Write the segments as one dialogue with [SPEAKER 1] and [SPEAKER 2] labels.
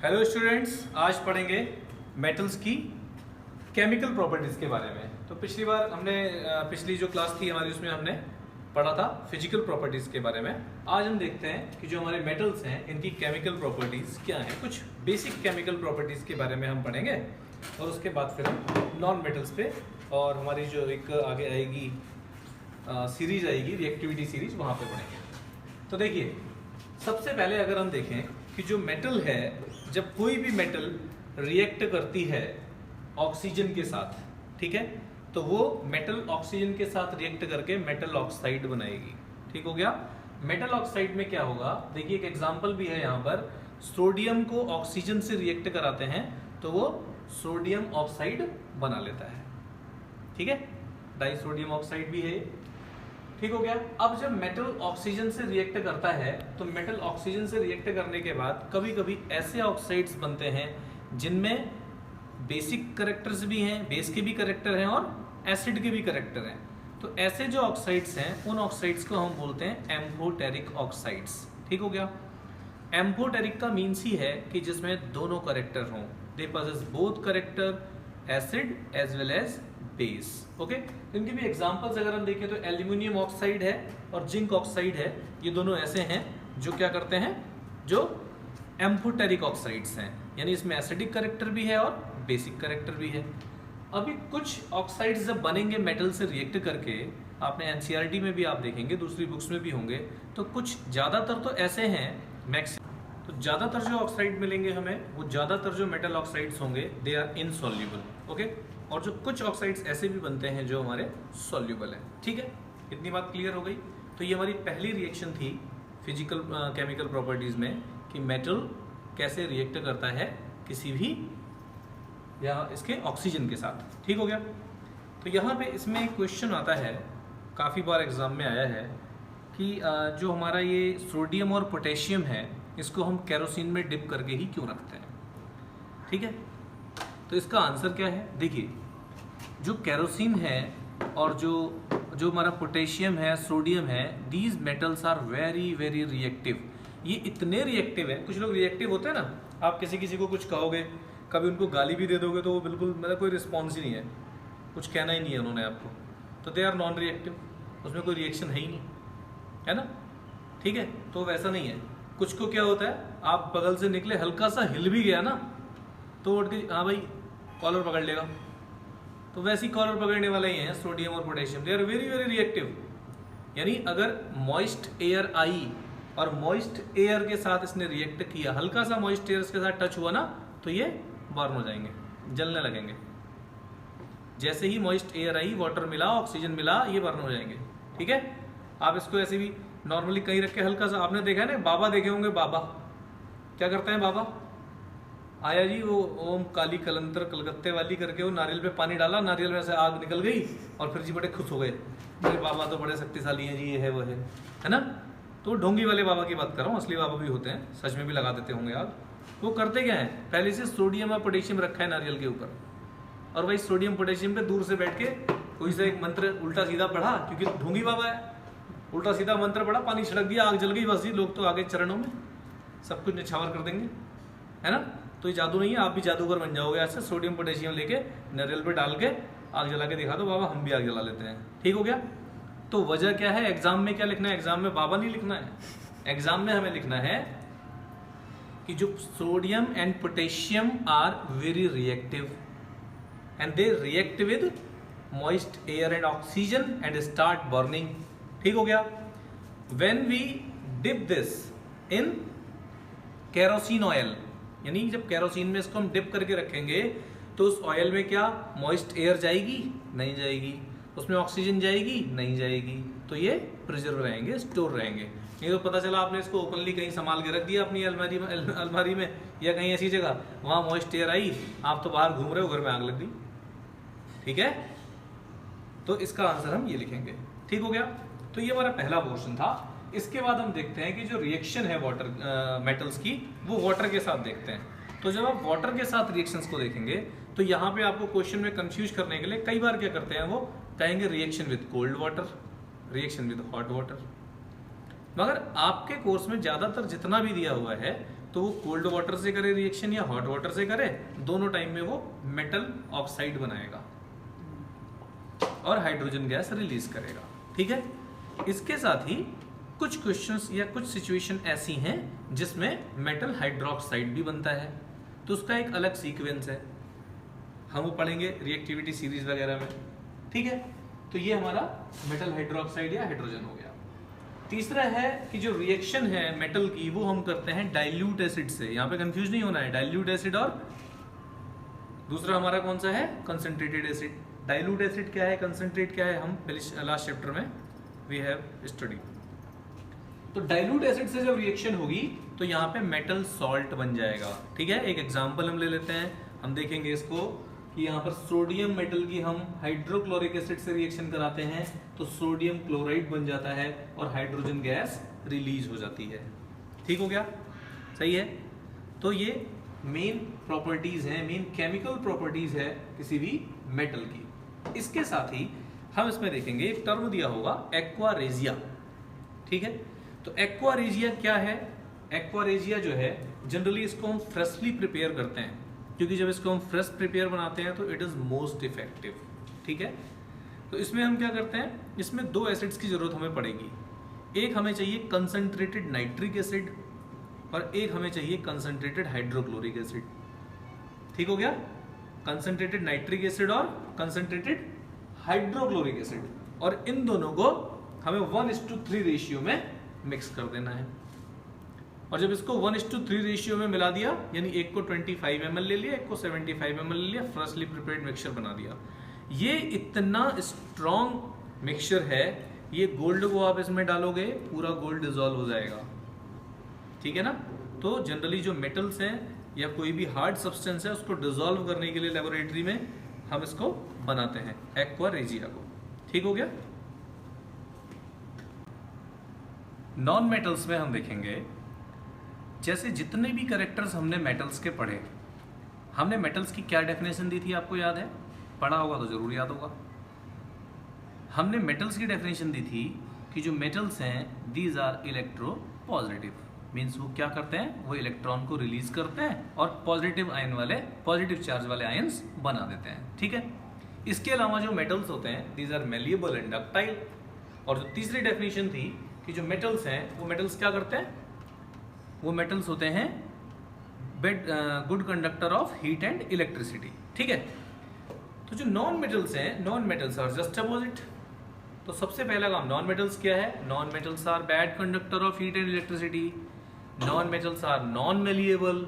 [SPEAKER 1] Hello students, आज पढ़ेंगे metals की केमिकल प्रॉपर्टीज के बारे में। तो पिछली बार हमने पिछली जो क्लास थी हमारी उसमें हमने पढ़ा था फिजिकल प्रॉपर्टीज के बारे में। आज हम देखते हैं कि जो हमारे मेटल्स हैं इनकी केमिकल प्रॉपर्टीज क्या हैं। कुछ बेसिक केमिकल प्रॉपर्टीज के बारे में हम पढ़ेंगे और उसके बाद फिर हम नॉन मेटल्स पे और हमारी जो एक आगे आएगी सीरीज आएगी रिएक्टिविटी सीरीज, वहाँ पे पढ़ेंगे। तो देखिए, सबसे पहले अगर हम देखें कि जो मेटल है, जब कोई भी मेटल रिएक्ट करती है ऑक्सीजन के साथ, ठीक है, तो वो मेटल ऑक्सीजन के साथ रिएक्ट करके मेटल ऑक्साइड बनाएगी। ठीक हो गया। मेटल ऑक्साइड में क्या होगा, देखिए एक एग्जांपल भी है यहाँ पर। सोडियम को ऑक्सीजन से रिएक्ट कराते हैं तो वो सोडियम ऑक्साइड बना लेता है। ठीक है, डाई सोडियम ऑक्साइड भी है। ठीक हो गया। अब जब मेटल ऑक्सीजन से रिएक्ट करता है तो मेटल ऑक्सीजन से रिएक्ट करने के बाद कभी कभी ऐसे ऑक्साइड्स बनते हैं जिनमें बेसिक कैरेक्टर्स भी हैं, बेस के भी कैरेक्टर हैं और एसिड के भी कैरेक्टर हैं। तो ऐसे जो ऑक्साइड्स हैं उन ऑक्साइड्स को हम बोलते हैं एम्फोटेरिक ऑक्साइड्स। ठीक हो गया। एम्फोटेरिक का मीन्स ही है कि जिसमें दोनों कैरेक्टर हों, they possess both character, acid as well as base. Okay, इनके भी एग्जांपल्स अगर हम देखें तो एल्यूमिनियम ऑक्साइड है और जिंक ऑक्साइड है। ये दोनों ऐसे हैं जो क्या करते हैं, जो एम्फोटेरिक ऑक्साइड्स हैं, यानी इसमें एसिडिक कैरेक्टर भी है और बेसिक कैरेक्टर भी है। अभी कुछ ऑक्साइड्स जब बनेंगे मेटल से रिएक्ट करके, आपने एनसीईआरटी में भी आप देखेंगे, दूसरी बुक्स में भी होंगे, तो कुछ ज़्यादातर तो ऐसे हैं मैक्सिमम। तो ज़्यादातर जो ऑक्साइड मिलेंगे हमें, वो ज़्यादातर जो मेटल ऑक्साइड्स होंगे दे आर इनसॉल्युबल। ओके, और जो कुछ ऑक्साइड्स ऐसे भी बनते हैं जो हमारे सॉल्युबल हैं। ठीक है, इतनी बात क्लियर हो गई। तो ये हमारी पहली रिएक्शन थी फिजिकल केमिकल प्रॉपर्टीज में कि मेटल कैसे रिएक्ट करता है किसी भी या इसके ऑक्सीजन के साथ। ठीक हो गया। तो यहाँ पे इसमें एक क्वेश्चन आता है, काफ़ी बार एग्जाम में आया है कि जो हमारा ये सोडियम और पोटेशियम है इसको हम केरोसिन में डिप करके ही क्यों रखते हैं। ठीक है, तो इसका आंसर क्या है। देखिए, जो केरोसिन है और जो हमारा पोटेशियम है, सोडियम है, these metals are very very reactive. ये इतने रिएक्टिव है, कुछ लोग रिएक्टिव होते हैं ना, आप किसी को कुछ कहोगे, कभी उनको गाली भी दे दोगे तो वो बिल्कुल मतलब कोई रिस्पॉन्स ही नहीं है, कुछ कहना ही नहीं है उन्होंने आपको, तो दे आर नॉन रिएक्टिव, उसमें कोई रिएक्शन है ही नहीं, है ना। ठीक है, तो वैसा नहीं है। कुछ को क्या होता है, आप बगल से निकले, हल्का सा हिल भी गया ना तो उठ के हाँ भाई कॉलर पकड़ लेगा। तो वैसी कॉलर पकड़ने वाले ही हैं सोडियम और potassium, they are very very reactive. यानी अगर मॉइस्ट एयर आई और मॉइस्ट एयर के साथ इसने रिएक्ट किया, हल्का सा मॉइस्ट एयर के साथ टच हुआ ना तो ये बर्न हो जाएंगे, जलने लगेंगे। जैसे ही मॉइस्ट एयर आई, वाटर मिला, ऑक्सीजन मिला, ये बर्न हो जाएंगे। ठीक है, आप इसको ऐसे भी नॉर्मली कहीं रख के हल्का सा, आपने देखा है ना, बाबा देखे होंगे, बाबा क्या करते हैं, बाबा आया जी, वो ओम काली कलंतर कलकत्ते वाली करके वो नारियल पे पानी डाला, नारियल में से आग निकल गई और फिर जी बड़े खुश हो गए, मेरे बाबा तो बड़े शक्तिशाली हैं जी, ये है वो है ना। तो ढोंगी वाले बाबा की बात कर रहा हूँ, असली बाबा भी होते हैं, सच में भी लगा देते होंगे आग। वो करते क्या है, पहले से सोडियम और पोटेशियम रखा है नारियल के ऊपर, और भाई सोडियम पोटेशियम पे दूर से बैठ के कोई सा एक मंत्र उल्टा सीधा पढ़ा, क्योंकि ढोंगी बाबा है, उल्टा सीधा मंत्र पढ़ा, पानी छिड़क दिया, आग जल गई, बस जी लोग तो आगे चरणों में सब कुछ निछावर कर देंगे, है ना। तो ये जादू नहीं है, आप भी जादूगर बन जाओगे ऐसे, सोडियम पोटेशियम लेके नारियल पे डाल के आग जला के दिखा दो, बाबा हम भी आग जला लेते हैं। ठीक हो गया। तो वजह क्या है, एग्जाम में क्या लिखना है, एग्जाम में बाबा नहीं लिखना है, एग्जाम में हमें लिखना है कि जो sodium and potassium are very reactive and they react with moist air and oxygen and start burning. ठीक हो गया। When we dip this in kerosene oil, यानी जब केरोसिन में इसको हम डिप करके रखेंगे तो उस ऑयल में क्या मॉइस्ट एयर जाएगी, नहीं जाएगी, उसमें ऑक्सीजन जाएगी, नहीं जाएगी, तो ये प्रिजर्व रहेंगे, स्टोर रहेंगे। नहीं तो पता चला आपने इसको ओपनली कहीं संभाल के रख दिया अपनी अलमारी में या कहीं ऐसी जगह, वहां मॉइस्ट एयर आई, आप तो बाहर घूम रहे हो, घर में आग लग गई। ठीक है, तो इसका आंसर हम ये लिखेंगे। ठीक हो गया। तो ये हमारा पहला पोर्शन था। इसके बाद हम देखते हैं कि जो रिएक्शन है वाटर मेटल्स की, वो वाटर के साथ देखते हैं। तो जब आप वाटर के साथ रिएक्शंस को देखेंगे तो यहाँ पे आपको क्वेश्चन में कंफ्यूज करने के लिए कई बार क्या करते हैं, वो कहेंगे reaction with cold water, reaction with hot water. मगर आपके कोर्स में ज़्यादातर जितना भी दिया हुआ है तो वो कोल्ड वाटर से करे रिएक्शन या हॉट वाटर से करे, दोनों टाइम में वो मेटल ऑक्साइड बनाएगा और हाइड्रोजन गैस रिलीज करेगा। ठीक है, इसके साथ ही कुछ क्वेश्चंस या कुछ सिचुएशन ऐसी हैं जिसमें मेटल हाइड्रोक्साइड भी बनता है, तो उसका एक अलग सीक्वेंस है, हम वो पढ़ेंगे रिएक्टिविटी सीरीज वगैरह में। ठीक है, तो ये हमारा मेटल हाइड्रोक्साइड या हाइड्रोजन हो गया। तीसरा है कि जो रिएक्शन है मेटल की वो हम करते हैं डाइल्यूट एसिड से। यहाँ पे कंफ्यूज नहीं होना है, डाइल्यूट एसिड और दूसरा हमारा कौन सा है, कंसंट्रेटेड एसिड। डाइल्यूट एसिड क्या है, कंसंट्रेट क्या है, हम लास्ट चैप्टर में वी हैव स्टडी। तो डाइल्यूट एसिड से जब रिएक्शन होगी तो यहाँ पे मेटल सॉल्ट बन जाएगा। ठीक है, एक एग्जांपल हम ले लेते हैं, हम देखेंगे इसको कि यहाँ पर सोडियम मेटल की हम हाइड्रोक्लोरिक एसिड से रिएक्शन कराते हैं तो सोडियम क्लोराइड बन जाता है और हाइड्रोजन गैस रिलीज हो जाती है। ठीक हो गया, सही है। तो ये मेन प्रॉपर्टीज हैं, मेन केमिकल प्रॉपर्टीज है किसी भी मेटल की। इसके साथ ही हम इसमें देखेंगे एक टर्म दिया होगा एक्वारेजिया। ठीक है, तो एक्वारेजिया क्या है, एक्वारेजिया जो है जनरली इसको हम फ्रेशली प्रिपेयर करते हैं, क्योंकि जब इसको हम फ्रेश प्रिपेयर बनाते हैं तो इट इज मोस्ट इफेक्टिव। ठीक है, तो इसमें हम क्या करते हैं, इसमें दो एसिड्स की जरूरत हमें पड़ेगी। एक हमें चाहिए कंसंट्रेटेड नाइट्रिक एसिड और एक हमें चाहिए कंसंट्रेटेड हाइड्रोक्लोरिक एसिड। ठीक हो गया, कंसंट्रेटेड नाइट्रिक एसिड और कंसंट्रेटेड हाइड्रोक्लोरिक एसिड, और इन दोनों को हमें 1:3 रेशियो में मिक्स कर देना है। और जब इसको 1:3 रेशियो में मिला दिया, यानी एक को 25 ml ले लिया, एक को 75 ml ले लिया, फ्रेशली प्रिपेयर्ड मिक्सचर बना दिया। ये इतना स्ट्रॉन्ग मिक्सचर है, ये गोल्ड को आप इसमें डालोगे पूरा गोल्ड डिसॉल्व हो जाएगा। ठीक है ना, तो जनरली जो मेटल्स हैं या कोई भी हार्ड सब्सटेंस है उसको डिसॉल्व करने के लिए लेबोरेटरी में हम इसको बनाते हैं, एक्वारेजिया को। ठीक हो गया। नॉन मेटल्स में हम देखेंगे, जैसे जितने भी कैरेक्टर्स हमने मेटल्स के पढ़े, हमने मेटल्स की क्या डेफिनेशन दी थी, आपको याद है, पढ़ा होगा तो जरूर याद होगा। हमने मेटल्स की डेफिनेशन दी थी कि जो मेटल्स हैं these are electropositive, means वो क्या करते हैं, वो इलेक्ट्रॉन को रिलीज करते हैं और पॉजिटिव आयन वाले, पॉजिटिव चार्ज वाले आयन्स बना देते हैं। ठीक है, इसके अलावा जो मेटल्स होते हैं these are malleable and ductile. और जो तीसरी डेफिनेशन थी कि जो मेटल्स हैं वो मेटल्स क्या करते हैं, वो मेटल्स होते हैं good conductor of heat and electricity. ठीक है, तो जो नॉन मेटल्स हैं, non metals are just opposite. तो सबसे पहला काम, नॉन मेटल्स क्या है, non metals are bad conductor of heat and electricity, non metals are non malleable,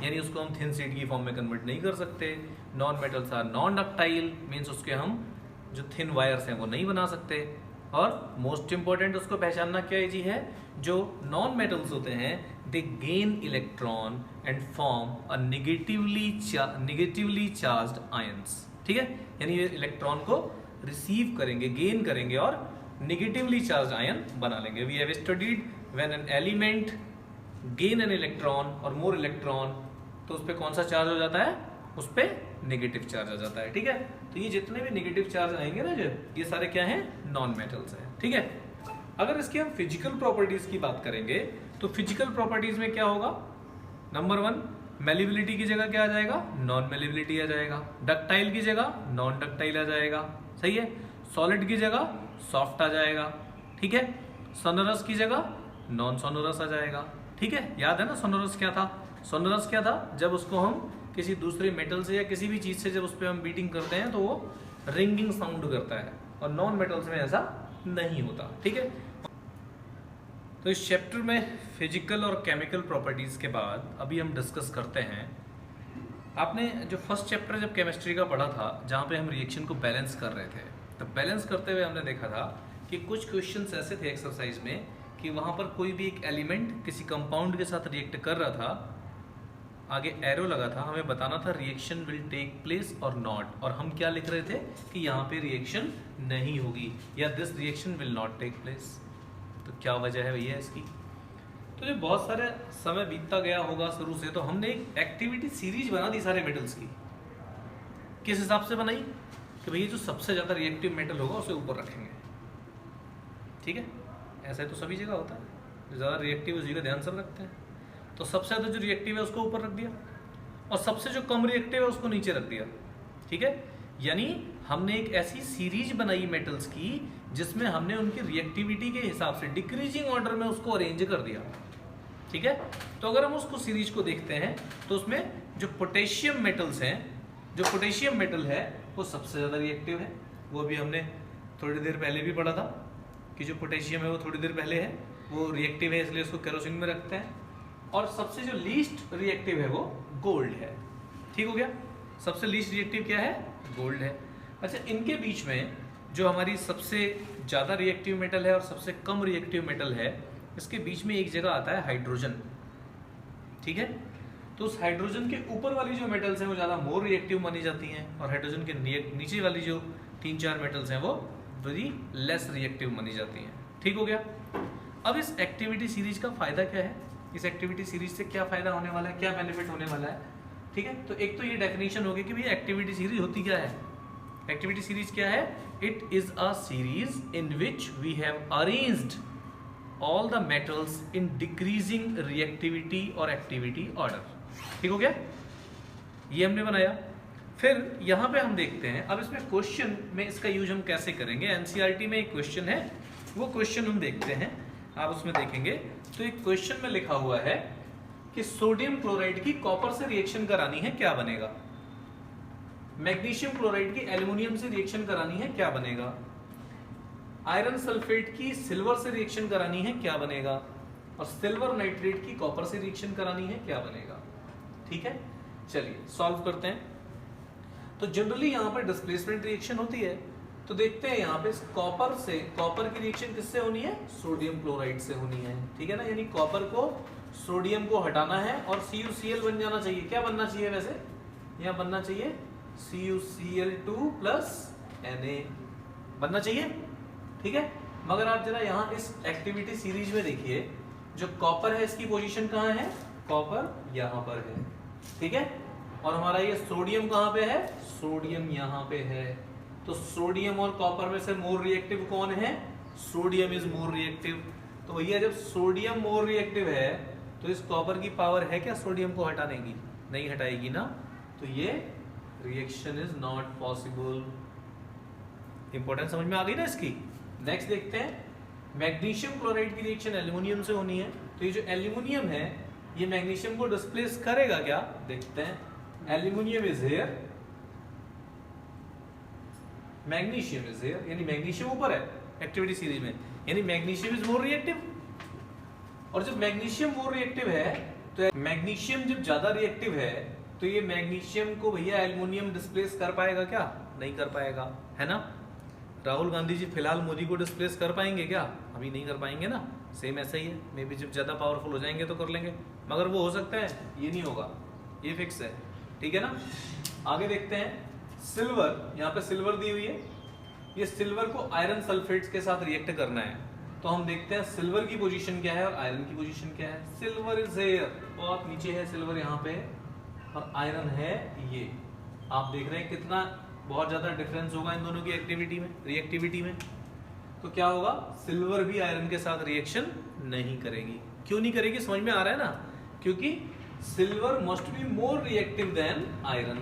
[SPEAKER 1] यानी उसको हम थिन शीट की फॉर्म में कन्वर्ट नहीं कर सकते, non metals are non ductile, means उसके हम जो थिन वायर्स हैं वो नहीं बना सकते, और मोस्ट इंपॉर्टेंट उसको पहचानना क्या इजी है, जो नॉन मेटल्स होते हैं दे gain electron and form a negatively charged ions. ठीक है, यानी ये इलेक्ट्रॉन को रिसीव करेंगे, गेन करेंगे और नेगेटिवली चार्ज्ड आयन बना लेंगे। We have studied when an element gain an electron और मोर इलेक्ट्रॉन, तो उस पर कौन सा चार्ज हो जाता है, उस पर नेगेटिव चार्ज आ जाता है। ठीक है, तो ये जितने भी नेगेटिव चार्ज आएंगे ना, जो ये सारे क्या हैं, नॉन मेटल्स हैं। ठीक है, अगर इसकी हम फिजिकल प्रॉपर्टीज की बात करेंगे तो फिजिकल प्रॉपर्टीज में क्या होगा, नंबर 1 मेलिबिलिटी की जगह क्या आ जाएगा, नॉन मेलिबिलिटी आ जाएगा, डक्टाइल की जगह नॉन डक्टाइल आ जाएगा, सही है, सॉलिड की जगह सॉफ्ट आ जाएगा, ठीक है, सोनरस की जगह नॉन सोनरस आ जाएगा। ठीक है, याद है ना सोनरस क्या था, सोनरस क्या था, जब उसको हम किसी दूसरे मेटल से या किसी भी चीज से जब उस पर हम बीटिंग करते हैं तो वो रिंगिंग साउंड करता है, और नॉन मेटल्स में ऐसा नहीं होता। ठीक है, तो इस चैप्टर में फिजिकल और केमिकल प्रॉपर्टीज के बाद अभी हम डिस्कस करते हैं, आपने जो फर्स्ट चैप्टर जब केमिस्ट्री का पढ़ा था जहाँ पे हम रिएक्शन को बैलेंस कर रहे थे, तो बैलेंस करते हुए हमने देखा था कि कुछ क्वेश्चंस ऐसे थे एक्सरसाइज में कि वहाँ पर कोई भी एक एलिमेंट किसी कंपाउंड के साथ रिएक्ट कर रहा था, आगे एरो लगा था, हमें बताना था रिएक्शन विल टेक प्लेस और नॉट, और हम क्या लिख रहे थे कि यहाँ पे रिएक्शन नहीं होगी या this reaction will not take place. तो क्या वजह है भैया इसकी, तो जो बहुत सारे समय बीतता गया होगा शुरू से, तो हमने एक एक्टिविटी सीरीज बना दी सारे मेटल्स की। किस हिसाब से बनाई कि भैया जो सबसे ज़्यादा रिएक्टिव मेटल होगा उसे ऊपर रखेंगे। ठीक है, ऐसा तो सभी जगह होता है, जो ज़्यादा रिएक्टिव उसी का ध्यान सब रखते हैं। तो सबसे ज्यादा जो रिएक्टिव है उसको ऊपर रख दिया और सबसे जो कम रिएक्टिव है उसको नीचे रख दिया। ठीक है, यानी हमने एक ऐसी सीरीज बनाई मेटल्स की जिसमें हमने उनकी रिएक्टिविटी के हिसाब से डिक्रीजिंग ऑर्डर में उसको अरेंज कर दिया। ठीक है, तो अगर हम उसको सीरीज को देखते हैं तो उसमें जो पोटेशियम मेटल्स हैं, जो पोटेशियम मेटल है वो सबसे ज्यादा रिएक्टिव है। वो भी हमने थोड़ी देर पहले भी पढ़ा था कि जो पोटेशियम है वो थोड़ी देर पहले है, वो रिएक्टिव है, इसलिए उसको केरोसिन में रखते हैं। और सबसे जो लीस्ट रिएक्टिव है वो गोल्ड है। ठीक हो गया, सबसे लीस्ट रिएक्टिव क्या है? गोल्ड है। अच्छा, इनके बीच में जो हमारी सबसे ज़्यादा रिएक्टिव मेटल है और सबसे कम रिएक्टिव मेटल है, इसके बीच में एक जगह आता है हाइड्रोजन। ठीक है, तो उस हाइड्रोजन के ऊपर वाली जो मेटल्स हैं वो ज़्यादा मोर रिएक्टिव मानी जाती हैं और हाइड्रोजन के नीचे वाली जो 3-4 मेटल्स हैं वो वेरी लेस रिएक्टिव मानी जाती हैं। ठीक हो गया। अब इस एक्टिविटी सीरीज का फायदा क्या है? इस एक्टिविटी सीरीज से क्या फायदा होने वाला है, क्या बेनिफिट होने वाला है? ठीक है, तो एक तो ये डेफिनेशन होगी कि भैया एक्टिविटी सीरीज होती क्या है। एक्टिविटी सीरीज क्या है? It is a series in which we have arranged all the metals in decreasing reactivity और एक्टिविटी ऑर्डर। ठीक हो गया, ये हमने बनाया। फिर यहाँ पे हम देखते हैं, अब इसमें क्वेश्चन में इसका यूज हम कैसे करेंगे। एनसीईआरटी में एक क्वेश्चन है, वो क्वेश्चन हम देखते हैं। आप उसमें देखेंगे तो एक क्वेश्चन में लिखा हुआ है कि सोडियम क्लोराइड की कॉपर से रिएक्शन करानी है, क्या बनेगा। मैग्नीशियम क्लोराइड की एल्युमिनियम से रिएक्शन करानी है, क्या बनेगा। आयरन सल्फेट की सिल्वर से रिएक्शन करानी है, क्या बनेगा। और सिल्वर नाइट्रेट की कॉपर से रिएक्शन करानी है, क्या बनेगा। ठीक है, चलिए सॉल्व करते हैं। तो जनरली यहाँ पर डिस्प्लेसमेंट रिएक्शन होती है, तो देखते हैं यहाँ पे कॉपर से, कॉपर की रिएक्शन किससे होनी है? सोडियम क्लोराइड से होनी है। ठीक है ना, यानी कॉपर को, सोडियम को हटाना है और CuCl बन जाना चाहिए। क्या बनना चाहिए वैसे? यहाँ बनना चाहिए CuCl2 प्लस Na बनना चाहिए। ठीक है, मगर आप जरा यहाँ इस एक्टिविटी सीरीज में देखिए, जो कॉपर है इसकी पोजीशन कहाँ है? कॉपर यहाँ पर है। ठीक है, और हमारा ये सोडियम कहाँ पे है? सोडियम यहाँ पे है। तो सोडियम और कॉपर में से मोर रिएक्टिव कौन है? Sodium is more reactive. तो भैया जब सोडियम मोर रिएक्टिव है तो इस कॉपर की पावर है क्या सोडियम को हटाने की? नहीं हटाएगी ना, तो ये reaction is not possible. Importance समझ में आ गई ना इसकी। नेक्स्ट देखते हैं, मैग्नीशियम क्लोराइड की रिएक्शन एल्युमिनियम से होनी है, तो ये जो एल्युमिनियम है ये मैग्नीशियम को डिस्प्लेस करेगा क्या? देखते हैं। Aluminium is here, magnesium is here, यानी मैग्नीशियम ऊपर है एक्टिविटी सीरीज में, यानी मैग्नीशियम इज मोर रिएक्टिव। और जब मैग्नीशियम मोर रिएक्टिव है तो मैग्नीशियम जब ज्यादा रिएक्टिव है तो ये मैग्नीशियम को भैया एल्युमिनियम डिस्प्लेस कर पाएगा क्या? नहीं कर पाएगा, है ना। राहुल गांधी जी फिलहाल मोदी को डिस्प्लेस कर पाएंगे क्या? अभी नहीं कर पाएंगे ना। सेम ऐसा ही है, मे बी जब ज्यादा पावरफुल हो जाएंगे तो कर लेंगे, मगर वो हो सकता है, ये नहीं होगा, ये फिक्स है। ठीक है ना। आगे देखते हैं, सिल्वर, यहाँ पे सिल्वर दी हुई है, ये सिल्वर को आयरन सल्फेट्स के साथ रिएक्ट करना है। तो हम देखते हैं सिल्वर की पोजीशन क्या है और आयरन की पोजीशन क्या है। सिल्वर इज हियर, बहुत नीचे है सिल्वर यहाँ पे, और आयरन है ये। आप देख रहे हैं कितना बहुत ज्यादा डिफरेंस होगा इन दोनों की एक्टिविटी में, रिएक्टिविटी में। तो क्या होगा? सिल्वर भी आयरन के साथ रिएक्शन नहीं करेगी। क्यों नहीं करेगी? समझ में आ रहा है ना, क्योंकि silver must be more reactive than iron,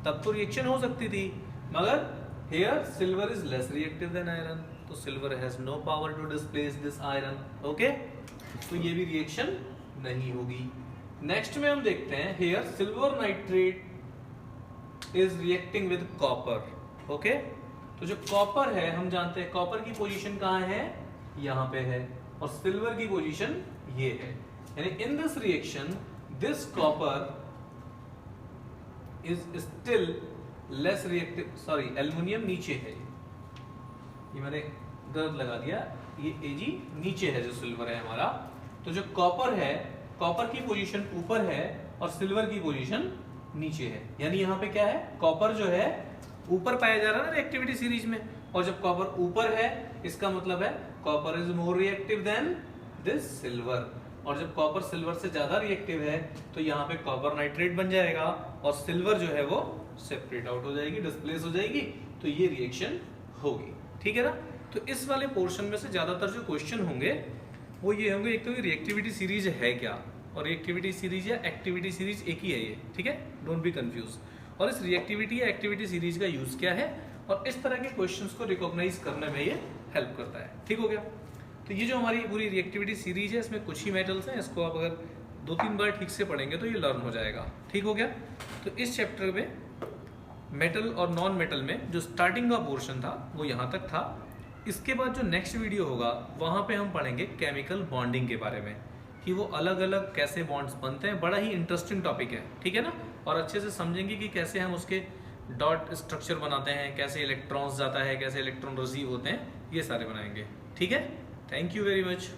[SPEAKER 1] तब तो रिएक्शन हो सकती थी, मगर here silver is less reactive than iron, तो silver has no power to displace this iron. Okay, तो ये भी रिएक्शन नहीं होगी। नेक्स्ट में हम देखते हैं, here silver nitrate is reacting with copper. Okay, तो जो कॉपर है हम जानते हैं कॉपर की पोजीशन कहाँ है? यहाँ पे है, और सिल्वर की पोजीशन ये है, यानी in this reaction this copper is still less reactive. Sorry, aluminium नीचे है, ये मैंने गलत लगा दिया, ये Ag नीचे है जो सिल्वर है हमारा। तो जो कॉपर है, कॉपर की पोजीशन ऊपर है और सिल्वर की पोजीशन नीचे है, यानी यहाँ पे क्या है? कॉपर जो है ऊपर पाया जा रहा है ना रिएक्टिविटी सीरीज में, और जब कॉपर ऊपर है इसका मतलब है copper is more reactive then this silver. और जब कॉपर सिल्वर से ज्यादा रिएक्टिव है तो यहाँ पे कॉपर नाइट्रेट बन जाएगा और सिल्वर जो है वो सेपरेट आउट हो जाएगी, डिस्प्लेस हो जाएगी, तो ये रिएक्शन होगी। ठीक है ना। तो इस वाले पोर्शन में से ज्यादातर जो क्वेश्चन होंगे वो ये होंगे, एक तो ये रिएक्टिविटी सीरीज है क्या, और रिएक्टिविटी सीरीज या एक्टिविटी सीरीज एक ही है ये, ठीक है, डोंट बी कंफ्यूज। और इस रिएक्टिविटी या एक्टिविटी सीरीज का यूज क्या है और इस तरह के क्वेश्चंस को रिकॉग्नाइज करने में ये हेल्प करता है। ठीक हो गया। तो ये जो हमारी पूरी रिएक्टिविटी सीरीज है इसमें कुछ ही मेटल्स हैं, इसको आप अगर 2-3 बार ठीक से पढ़ेंगे तो ये लर्न हो जाएगा। ठीक हो गया। तो इस चैप्टर में मेटल और नॉन मेटल में जो स्टार्टिंग का पोर्शन था वो यहाँ तक था। इसके बाद जो नेक्स्ट वीडियो होगा वहाँ पे हम पढ़ेंगे केमिकल बॉन्डिंग के बारे में, कि वो अलग अलग कैसे बॉन्ड्स बनते हैं। बड़ा ही इंटरेस्टिंग टॉपिक है, ठीक है ना। और अच्छे से समझेंगे कि कैसे हम उसके डॉट स्ट्रक्चर बनाते हैं, कैसे इलेक्ट्रॉन्स जाता है, कैसे इलेक्ट्रॉन रिसीव होते हैं, ये सारे बनाएंगे। ठीक है। Thank you very much.